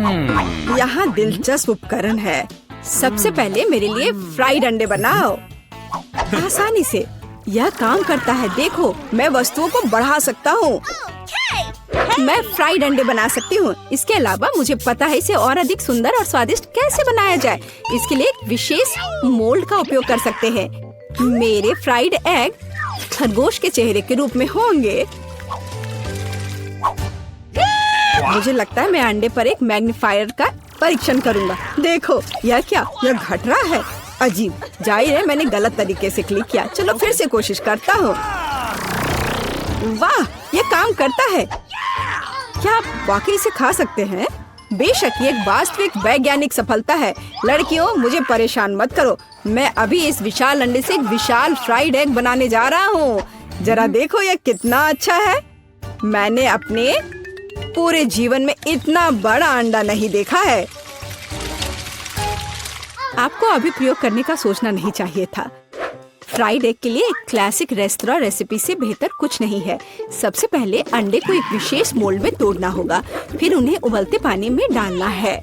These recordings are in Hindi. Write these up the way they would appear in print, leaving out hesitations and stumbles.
यहाँ दिलचस्प उपकरण है। सबसे पहले मेरे लिए फ्राइड अंडे बनाओ। आसानी से यह काम करता है। देखो, मैं वस्तुओं को बढ़ा सकता हूँ। मैं फ्राइड अंडे बना सकती हूँ। इसके अलावा मुझे पता है इसे और अधिक सुंदर और स्वादिष्ट कैसे बनाया जाए। इसके लिए एक विशेष मोल्ड का उपयोग कर सकते हैं। मेरे फ्राइड एग खरगोश के चेहरे के रूप में होंगे। मुझे लगता है मैं अंडे पर एक मैग्नीफायर का परीक्षण करूंगा। देखो, यह क्या, यह घट रहा है। अजीब, जाहिर है मैंने गलत तरीके से क्लिक किया। चलो फिर से कोशिश करता हूँ। वाह, ये काम करता है। क्या आप वाकई इसे खा सकते हैं? बेशक, ये एक वास्तविक वैज्ञानिक सफलता है। लड़कियों, मुझे परेशान मत करो। मैं अभी इस विशाल अंडे से एक विशाल फ्राइड एग बनाने जा रहा हूँ। जरा देखो, यह कितना अच्छा है। मैंने अपने पूरे जीवन में इतना बड़ा अंडा नहीं देखा है। आपको अभी प्रयोग करने का सोचना नहीं चाहिए था। फ्राइड एग के लिए एक क्लासिक रेस्तरां रेसिपी से बेहतर कुछ नहीं है। सबसे पहले अंडे को एक विशेष मोल्ड में तोड़ना होगा, फिर उन्हें उबलते पानी में डालना है।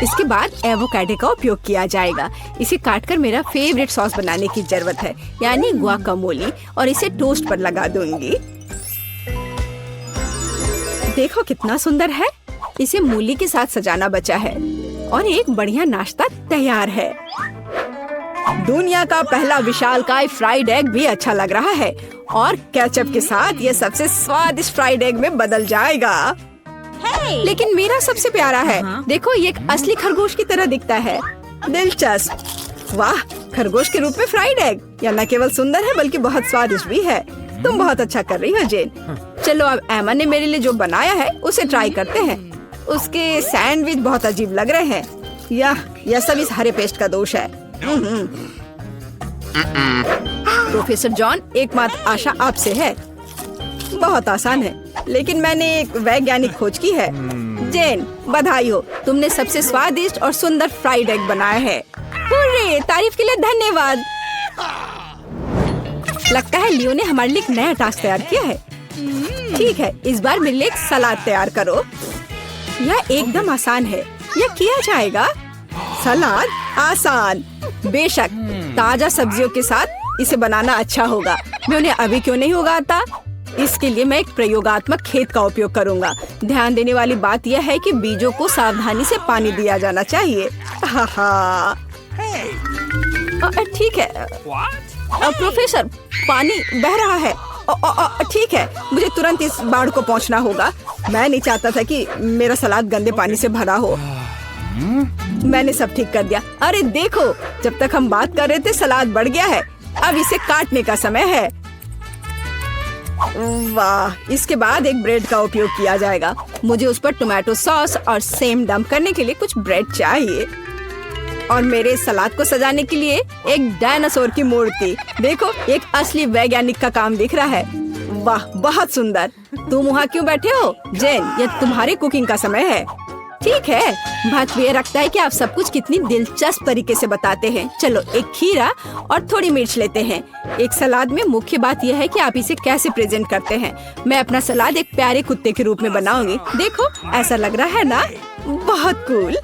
इसके बाद एवोकाडो का उपयोग किया जाएगा। इसे काटकर मेरा फेवरेट सॉस बनाने की जरूरत है, यानी गुआकामोली, और इसे टोस्ट पर लगा दूंगी। देखो कितना सुंदर है। इसे मूली के साथ सजाना बचा है और एक बढ़िया नाश्ता तैयार है। दुनिया का पहला विशालकाय फ्राइड एग भी अच्छा लग रहा है और केचप के साथ ये सबसे स्वादिष्ट फ्राइड एग में बदल जाएगा। लेकिन मेरा सबसे प्यारा है। देखो, ये एक असली खरगोश की तरह दिखता है। दिलचस्प। वाह, खरगोश के रूप में फ्राइड एग। यह न केवल सुंदर है बल्कि बहुत स्वादिष्ट भी है। तुम बहुत अच्छा कर रही हो जेन। चलो, अब एमा ने मेरे लिए जो बनाया है उसे ट्राई करते हैं। उसके सैंडविच बहुत अजीब लग रहे हैं। यह सब इस हरे पेस्ट का दोष है। प्रोफेसर जॉन, एकमात्र आशा आपसे है। बहुत आसान है, लेकिन मैंने एक वैज्ञानिक खोज की है। जेन, बधाई हो, तुमने सबसे स्वादिष्ट और सुंदर फ्राइड एग बनाया है। हुर्रे, तारीफ के लिए धन्यवाद। लगता है लियो ने हमारे लिए एक नया टास्क तैयार किया है। ठीक है, इस बार मेरे लिए एक सलाद तैयार करो। यह एकदम आसान है, यह किया जाएगा। सलाद आसान। बेशक, ताजा सब्जियों के साथ इसे बनाना अच्छा होगा। मैं उन्हें अभी क्यों नहीं उगाता? इसके लिए मैं एक प्रयोगात्मक खेत का उपयोग करूंगा। ध्यान देने वाली बात यह है कि बीजों को सावधानी से पानी दिया जाना चाहिए। ठीक है। प्रोफेसर, पानी बह रहा है। ठीक है, मुझे तुरंत इस बाढ़ को पहुंचना होगा। मैं नहीं चाहता था कि मेरा सलाद गंदे पानी से भरा हो। मैंने सब ठीक कर दिया। अरे देखो, जब तक हम बात कर रहे थे सलाद बढ़ गया है। अब इसे काटने का समय है। वाह, इसके बाद एक ब्रेड का उपयोग किया जाएगा। मुझे उस पर टोमेटो सॉस और सेम डंप करने के लिए कुछ ब्रेड चाहिए। और मेरे सलाद को सजाने के लिए एक डायनासोर की मूर्ति। देखो, एक असली वैज्ञानिक का काम दिख रहा है। वाह, बहुत सुंदर। तुम वहाँ क्यों बैठे हो? जेन, यह तुम्हारी कुकिंग का समय है। ठीक है, बात ये रखता है कि आप सब कुछ कितनी दिलचस्प तरीके से बताते हैं। चलो, एक खीरा और थोड़ी मिर्च लेते हैं। एक सलाद में मुख्य बात यह है कि आप इसे कैसे प्रेजेंट करते हैं। मैं अपना सलाद एक प्यारे कुत्ते के रूप में बनाऊंगी। देखो, ऐसा लग रहा है ना? बहुत कूल।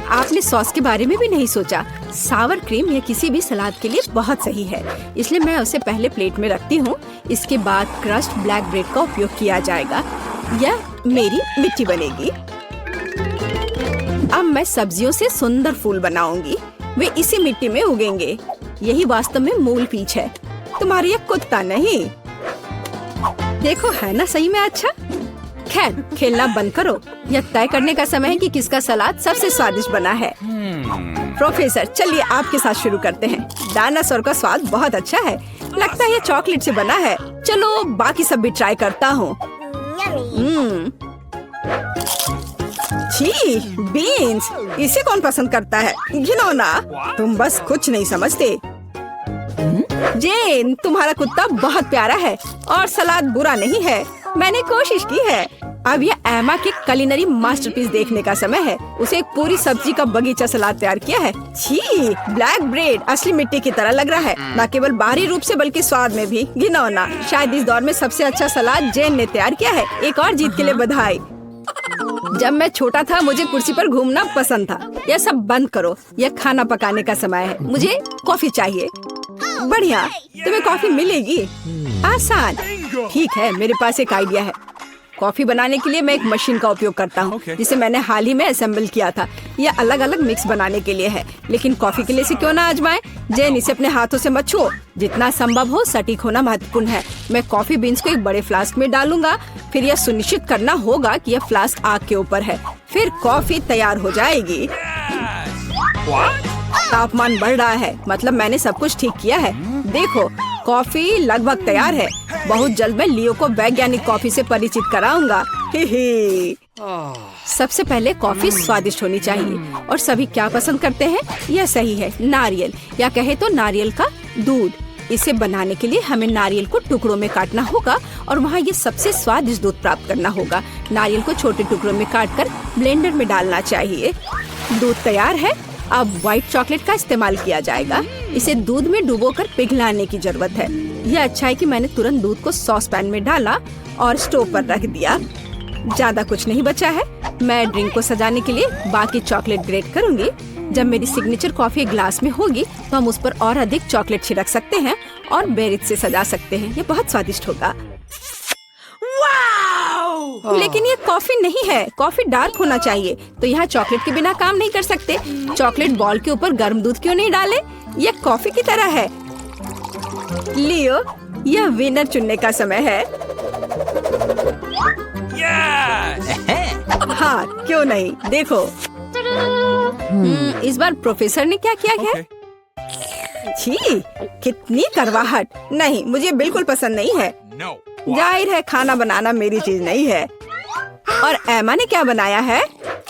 आपने सॉस के बारे में भी नहीं सोचा। सावर क्रीम या किसी भी सलाद के लिए बहुत सही है, इसलिए मैं उसे पहले प्लेट में रखती हूँ। इसके बाद क्रस्ट ब्लैक ब्रेड का उपयोग किया जाएगा। यह मेरी मिट्टी बनेगी। अब मैं सब्जियों से सुंदर फूल बनाऊंगी। वे इसी मिट्टी में उगेंगे। यही वास्तव में मूल पीच है, तुम्हारी ये कुत्ता नहीं। देखो, है ना सही में अच्छा? खैर, खेलना बंद करो। यह तय करने का समय है कि किसका सलाद सबसे स्वादिष्ट बना है। प्रोफेसर, चलिए आपके साथ शुरू करते हैं। डायनासोर का स्वाद बहुत अच्छा है। लगता है ये चॉकलेट से बना है। चलो, बाकी सब भी ट्राई करता हूँ। छी, बीन्स, इसे कौन पसंद करता है? घिनौना। तुम बस कुछ नहीं समझते। जेन, तुम्हारा कुत्ता बहुत प्यारा है और सलाद बुरा नहीं है। मैंने कोशिश की है। अब ये एमा के कुलिनरी मास्टरपीस देखने का समय है। उसे एक पूरी सब्जी का बगीचा सलाद तैयार किया है। छी, ब्लैक ब्रेड असली मिट्टी की तरह लग रहा है, न केवल बाहरी रूप से बल्कि स्वाद में भी। घिनौना। शायद इस दौर में सबसे अच्छा सलाद जेन ने तैयार किया है। एक और जीत के लिए बधाई। जब मैं छोटा था मुझे कुर्सी पर घूमना पसंद था। यह सब बंद करो, यह खाना पकाने का समय है। मुझे कॉफी चाहिए। बढ़िया, तुम्हें कॉफी मिलेगी। आसान। ठीक है, मेरे पास एक आइडिया है। कॉफी बनाने के लिए मैं एक मशीन का उपयोग करता हूँ, जिसे मैंने हाल ही में असेंबल किया था। यह अलग अलग मिक्स बनाने के लिए है, लेकिन कॉफी के लिए इसे क्यों ना आजमाएं? जेन, इसे अपने हाथों से मत छुओ। जितना संभव हो सटीक होना महत्वपूर्ण है। मैं कॉफी बीन्स को एक बड़े फ्लास्क में डालूंगा। फिर यह सुनिश्चित करना होगा कि यह फ्लास्क आग के ऊपर है। फिर कॉफी तैयार हो जाएगी। तापमान बढ़ रहा है, मतलब मैंने सब कुछ ठीक किया है। देखो, कॉफी लगभग तैयार है। बहुत जल्द मैं लियो को वैज्ञानिक कॉफी से परिचित कराऊंगा। सबसे पहले कॉफी स्वादिष्ट होनी चाहिए, और सभी क्या पसंद करते हैं? यह सही है, नारियल, या कहे तो नारियल का दूध। इसे बनाने के लिए हमें नारियल को टुकड़ों में काटना होगा और वहाँ ये सबसे स्वादिष्ट दूध प्राप्त करना होगा। नारियल को छोटे टुकड़ों में काटकर ब्लेंडर में डालना चाहिए। दूध तैयार है। अब व्हाइट चॉकलेट का इस्तेमाल किया जाएगा। इसे दूध में डुबोकर पिघलाने की जरूरत है। यह अच्छा है कि मैंने तुरंत दूध को सॉस पैन में डाला और स्टोव पर रख दिया। ज्यादा कुछ नहीं बचा है। मैं ड्रिंक को सजाने के लिए बाकी चॉकलेट ग्रेट करूंगी। जब मेरी सिग्नेचर कॉफी ग्लास में होगी तो हम उस पर और अधिक चॉकलेट छिड़क सकते हैं और बेरीज से सजा सकते हैं। ये बहुत स्वादिष्ट होगा। लेकिन ये कॉफी नहीं है, कॉफी डार्क होना चाहिए। तो यहाँ चॉकलेट के बिना काम नहीं कर सकते। चॉकलेट बॉल के ऊपर गर्म दूध क्यों नहीं डाले? यह कॉफी की तरह है। लियो, यह विनर चुनने का समय है। हाँ, क्यों नहीं? देखो, इस बार प्रोफेसर ने क्या किया है? छी, कितनी करवाहट। नहीं, मुझे बिल्कुल पसंद नहीं है। जाहिर है खाना बनाना मेरी चीज नहीं है। और एमा ने क्या बनाया है?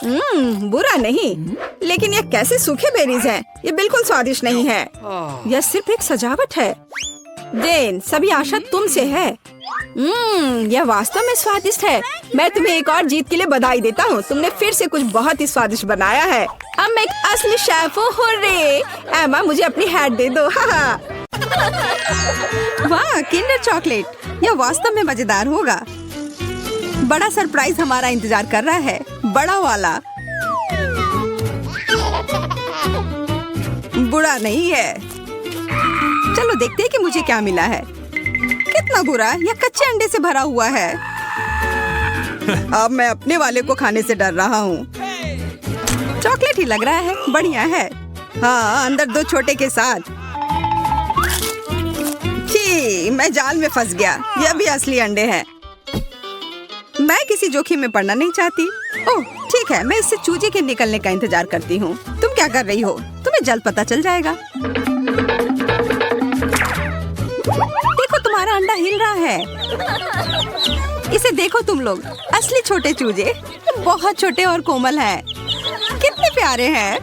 बुरा नहीं, लेकिन ये कैसे सूखे बेरीज हैं? ये बिल्कुल स्वादिष्ट नहीं है। यह सिर्फ एक सजावट है। जेन, सभी आशा तुमसे है। यह वास्तव में स्वादिष्ट है। मैं तुम्हें एक और जीत के लिए बधाई देता हूँ। तुमने फिर से कुछ बहुत ही स्वादिष्ट बनाया है। अब मैं एक असली शेफ हूँ। हुर्रे! एमा, मुझे अपनी हैट दे दो। वाह, किंडर चॉकलेट, यह वास्तव में मजेदार होगा। बड़ा सरप्राइज हमारा इंतजार कर रहा है, बड़ा वाला। बुरा नहीं है। चलो देखते हैं कि मुझे क्या मिला है। कितना बुरा, यह कच्चे अंडे से भरा हुआ है। अब मैं अपने वाले को खाने से डर रहा हूँ। चॉकलेट ही लग रहा है, बढ़िया है। हाँ, अंदर दो छोटे के साथ। छी, मैं जाल में फंस गया। यह भी असली अंडे हैं। मैं किसी जोखिम में पड़ना नहीं चाहती। ओह, ठीक है, मैं इससे चूजे के निकलने का इंतजार करती हूँ। तुम क्या कर रही हो? तुम्हें जल्द पता चल जाएगा। देखो, तुम्हारा अंडा हिल रहा है। इसे देखो तुम लोग, असली छोटे चूजे, बहुत छोटे और कोमल हैं। कितने प्यारे हैं।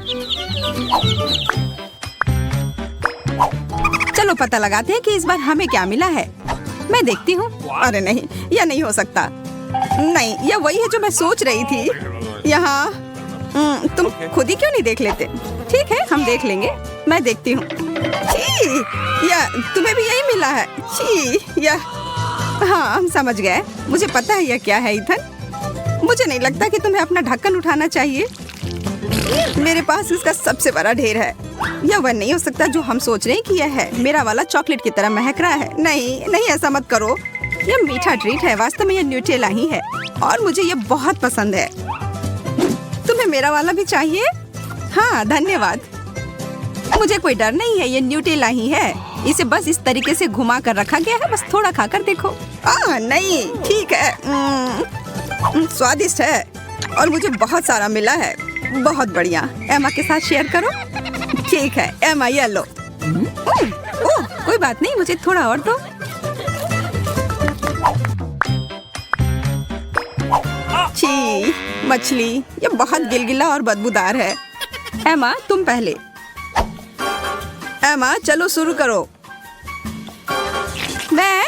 चलो पता लगाते हैं कि इस बार हमें क्या मिला है। मैं देखती हूँ। अरे नहीं, यह नहीं हो सकता। नहीं, यह वही है जो मैं सोच रही थी। यहाँ तुम खुद ही क्यों नहीं देख लेते? ठीक है, हम देख लेंगे। मैं देखती हूँ। या तुम्हें भी यही मिला है? हाँ, हम समझ गए। मुझे पता है यह क्या है इथन। मुझे नहीं लगता कि तुम्हें अपना ढक्कन उठाना चाहिए। मेरे पास इसका सबसे बड़ा ढेर है। यह वह नहीं हो सकता जो हम सोच रहे हैं कि यह है। मेरा वाला चॉकलेट की तरह महक रहा है। नहीं नहीं, ऐसा मत करो। यह मीठा ट्रीट है। वास्तव में यह न्यूटेला ही है और मुझे यह बहुत पसंद है। तुम्हें मेरा वाला भी चाहिए? हाँ, धन्यवाद। मुझे कोई डर नहीं है, ये न्यूटेला ही है। इसे बस इस तरीके से घुमा कर रखा गया है। बस थोड़ा खाकर देखो। नहीं, ठीक है। स्वादिष्ट है और मुझे बहुत सारा मिला है। बहुत बढ़िया। एमा के साथ शेयर करो। ठीक है एमा, ये लो। ओह, कोई बात नहीं, मुझे थोड़ा और दो। छी, मछली, ये बहुत गिलगिला और बदबूदार है। एमा, तुम पहले। एमा, चलो शुरू करो। मैं?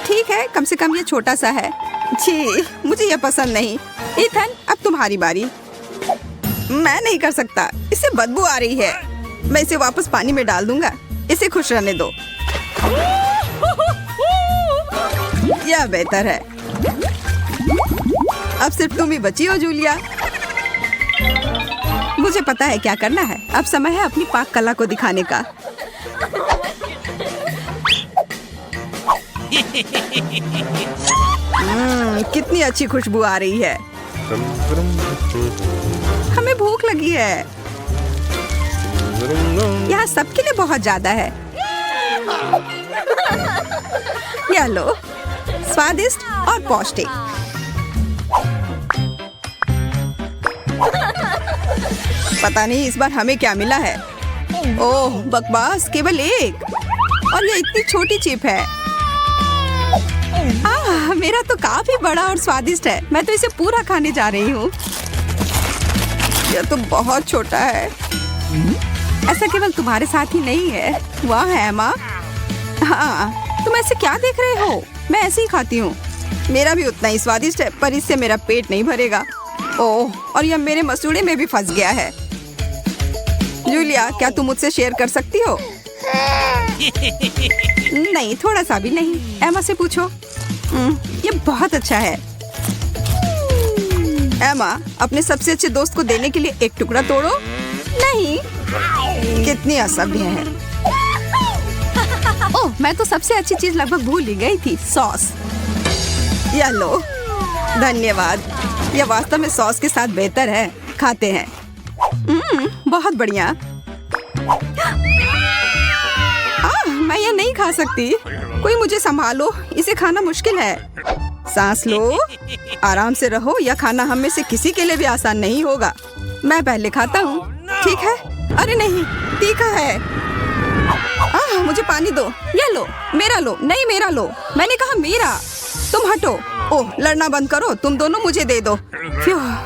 ठीक है, कम से कम ये छोटा सा है। छी, मुझे ये पसंद नहीं। इथन, अब तुम्हारी बारी। मैं नहीं कर सकता, इससे बदबू आ रही है। मैं इसे वापस पानी में डाल दूंगा। इसे खुश रहने दो। यह बेहतर है। अब सिर्फ तुम ही बची हो जूलिया। मुझे पता है क्या करना है। अब समय है अपनी पाक कला को दिखाने का। कितनी अच्छी खुशबू आ रही है। हमें भूख लगी है। यहाँ सबके लिए बहुत ज्यादा है। यह लो, स्वादिष्ट और पौष्टिक। पता नहीं इस बार हमें क्या मिला है। ओह बकवास, केवल एक, और ये इतनी छोटी चिप है। मेरा तो काफी बड़ा और स्वादिष्ट है। मैं तो इसे पूरा खाने जा रही हूँ। यह तो बहुत छोटा है। ऐसा केवल तुम्हारे साथ ही नहीं है। वाह एमा, हाँ तुम ऐसे क्या देख रहे हो? मैं ऐसे ही खाती हूँ। मेरा भी उतना ही स्वादिष्ट है, पर इससे मेरा पेट नहीं भरेगा। ओह, और यह मेरे मसूड़े में भी फंस गया है। जूलिया, क्या तुम मुझसे शेयर कर सकती हो? नहीं, थोड़ा सा भी नहीं। एमा से पूछो। ये बहुत अच्छा है। एमा, अपने सबसे अच्छे दोस्त को देने के लिए एक टुकड़ा तोड़ो। नहीं, कितनी असभ्य है। ओह, मैं तो सबसे अच्छी चीज लगभग भूल ही गई थी, सॉस। यह लो, धन्यवाद। यह वास्तव में सॉस के साथ बेहतर है। खाते हैं। बहुत बढ़िया। मैं यह नहीं खा सकती। कोई मुझे संभालो, इसे खाना मुश्किल है। सांस लो, आराम से रहो। यह खाना हम में से किसी के लिए भी आसान नहीं होगा। मैं पहले खाता हूँ, ठीक है? अरे नहीं, तीखा है। मुझे पानी दो। यह लो, मेरा लो। नहीं, मेरा लो। मैंने कहा मेरा। तुम हटो। ओह, लड़ना बंद करो। तुम दोनों मुझे दे दो।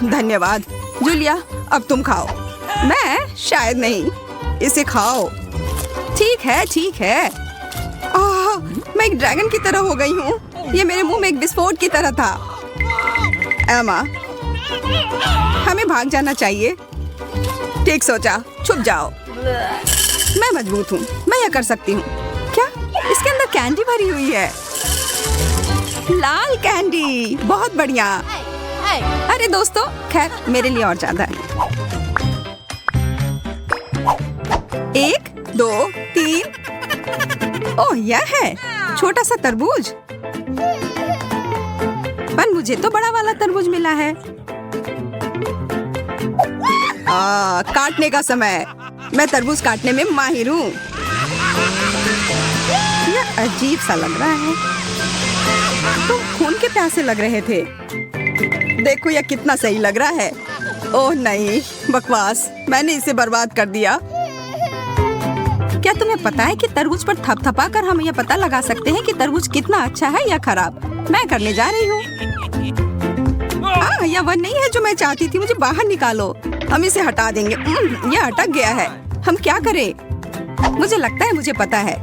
धन्यवाद। जूलिया, अब तुम खाओ। मैं शायद नहीं। इसे खाओ। ठीक है, ठीक है। मैं एक ड्रैगन की तरह हो गई हूँ। ये मेरे मुंह में एक विस्फोट की तरह था। एमा, हमें भाग जाना चाहिए। ठीक सोचा, छुप जाओ। मैं मजबूत हूँ, मैं यह कर सकती हूँ। क्या? इसके अंदर कैंडी भरी हुई है। लाल कैंडी, बहुत बढ़िया। अरे दोस्तों, खैर मेरे लिए और ज्यादा है। 1, 2, 3। ओह, यह है छोटा सा तरबूज। पर मुझे तो बड़ा वाला तरबूज मिला है। काटने का समय। मैं तरबूज काटने में माहिर हूँ। यह अजीब सा लग रहा है। तुम खून के प्यासे लग रहे थे। देखो यह कितना सही लग रहा है। ओह नहीं, बकवास। मैंने इसे बर्बाद कर दिया। क्या तुम्हें पता है कि तरबूज पर थपथपा कर हम यह पता लगा सकते हैं कि तरबूज कितना अच्छा है या खराब? मैं करने जा रही हूँ। यह वह नहीं है जो मैं चाहती थी। मुझे बाहर निकालो। हम इसे हटा देंगे। यह अटक गया है। हम क्या करें? मुझे लगता है मुझे पता है।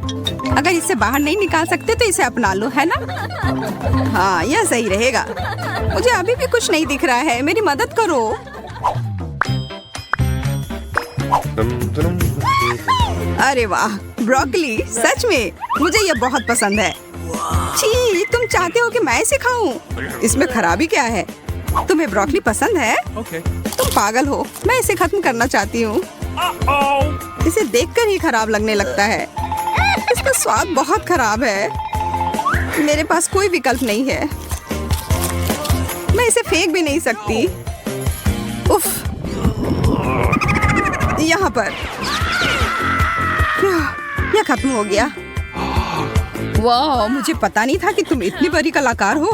अगर इसे बाहर नहीं निकाल सकते तो इसे अपना लो, है ना? हाँ, यह सही रहेगा। मुझे अभी भी कुछ नहीं दिख रहा है। मेरी मदद करो। अरे वाह, ब्रोकली। सच में मुझे यह बहुत पसंद है। छी, तुम चाहते हो कि मैं इसे खाऊं? इसमें खराबी क्या है? तुम्हें ब्रोकली पसंद है? तुम पागल हो। मैं इसे खत्म करना चाहती हूँ। इसे देखकर ही खराब लगने लगता है। इसका स्वाद बहुत खराब है। मेरे पास कोई विकल्प नहीं है। मैं इसे फेंक भी नहीं सकती। उफ, यहाँ पर। यह खत्म हो गया। वाह, मुझे पता नहीं था कि तुम इतनी बड़ी कलाकार हो।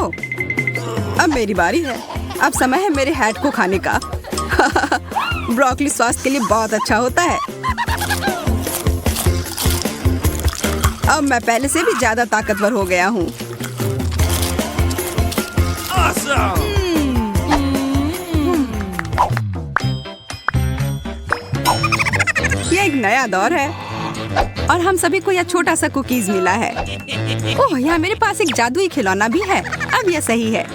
अब मेरी बारी है। अब समय है मेरे हैट को खाने का। ब्रोकली स्वास्थ्य के लिए बहुत अच्छा होता है। अब मैं पहले से भी ज्यादा ताकतवर हो गया हूँ। ये एक नया दौर है और हम सभी को यह छोटा सा कुकीज मिला है। ओह, यहाँ मेरे पास एक जादुई खिलौना भी है। अब यह सही है।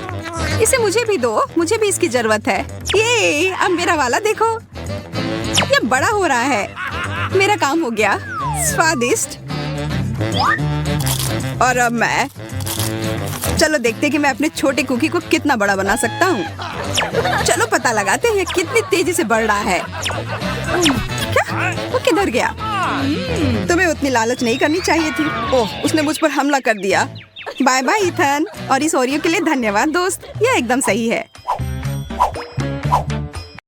इसे मुझे भी दो। मुझे भी इसकी जरूरत है। ये अब मेरा वाला देखो। यह बड़ा हो रहा है। मेरा काम हो गया। स्वादिष्ट। और अब मैं चलो देखते हैं कि मैं अपने छोटे कुकी को कितना बड़ा बना सकता हूँ। चलो पता लगाते हैं कितनी तेजी से बढ़ रहा है। क्या? वो किधर गया? तुम्हें उतनी लालच नहीं करनी चाहिए थी। ओह, उसने मुझ पर हमला कर दिया। बाय बाय इथन, और इस ओरियो के लिए धन्यवाद दोस्त, यह एकदम सही है।